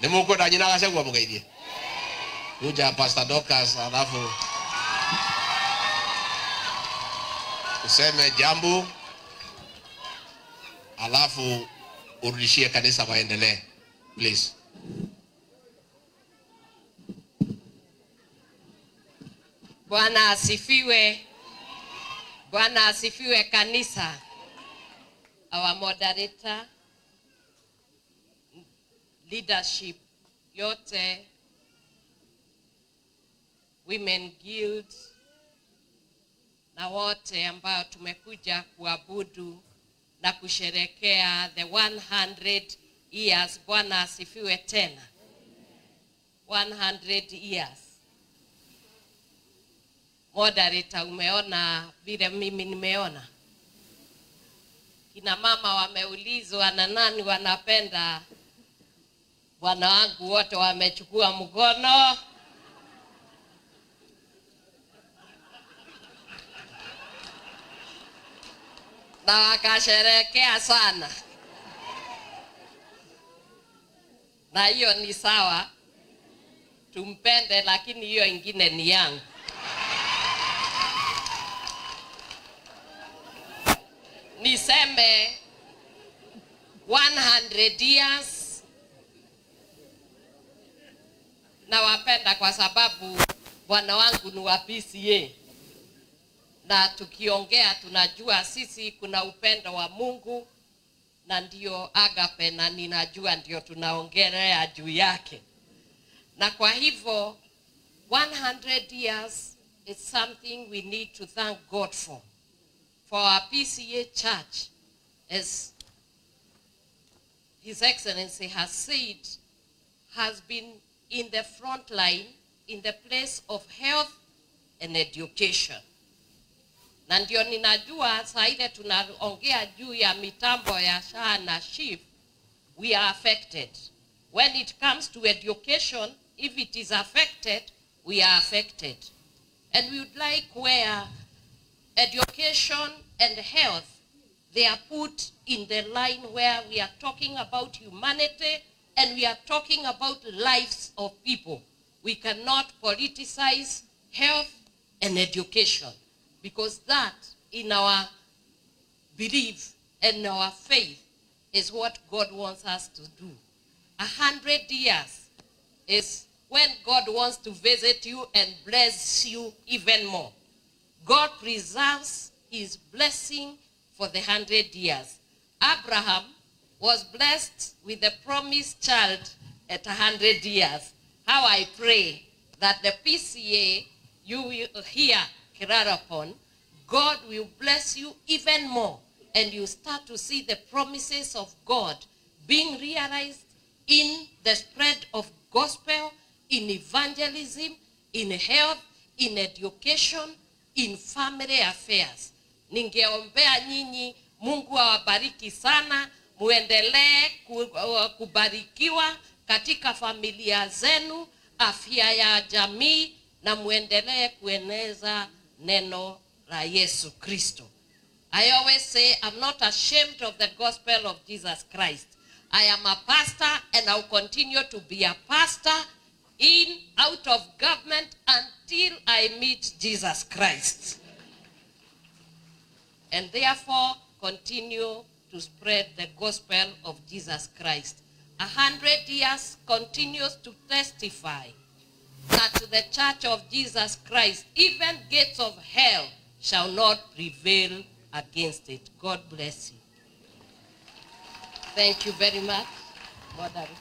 Nimuko na jina kasegwa mugeithie. Kuja Pastor Dorcas alafu useme jambo alafu urudishie kanisa waendelee. Please. Bwana asifiwe. Bwana asifiwe kanisa. Our moderator, leadership yote, Women Guild na wote ambao tumekuja kuabudu na kusherekea the 100 years. Bwana asifiwe tena. 100 years. Moderator, umeona vile mimi nimeona? Kina mama wameulizwa na nani wanapenda bwana wangu, wote wamechukua mkono. Na wakasherekea sana. Na hiyo ni sawa, tumpende, lakini hiyo ingine ni yangu. Niseme 100 years na wapenda kwa sababu bwana wangu ni wa PCA. Na tukiongea tunajua sisi kuna upendo wa Mungu na ndio agape, na ninajua ndio tunaongelea juu yake. Na kwa hivyo 100 years is something we need to thank God for. For our PCA church, as His Excellency has said, has been in the front line in the place of health and education. Na ndio ninajua saa ile tunaongea juu ya mitambo ya SHA na SHIF, we are affected. When it comes to education, if it is affected, we are affected. And we would like where education and health, they are put in the line where we are talking about humanity and we are talking about lives of people. We cannot politicize health and education, because that, in our belief and our faith, is what God wants us to do. 100 years is when God wants to visit you and bless you even more. God preserves His blessing for the 100 years. Abraham was blessed with the promised child at 100 years. How I pray that the PCA, you will hear Kirarapon, God will bless you even more, and you start to see the promises of God being realized in the spread of gospel, in evangelism, in health, in education, in family affairs. Ningeombea nyinyi, Mungu awabariki sana, muendelee kubarikiwa katika familia zenu, afya ya jamii, na muendelee kueneza neno la Yesu Kristo. I always say I'm not ashamed of the gospel of Jesus Christ. I am a pastor and I will continue to be a pastor in, out of government until I meet Jesus Christ. And therefore continue to spread the gospel of Jesus Christ. 100 years continues to testify that the Church of Jesus Christ, even gates of hell shall not prevail against it. God bless you. Thank you very much, Moderator.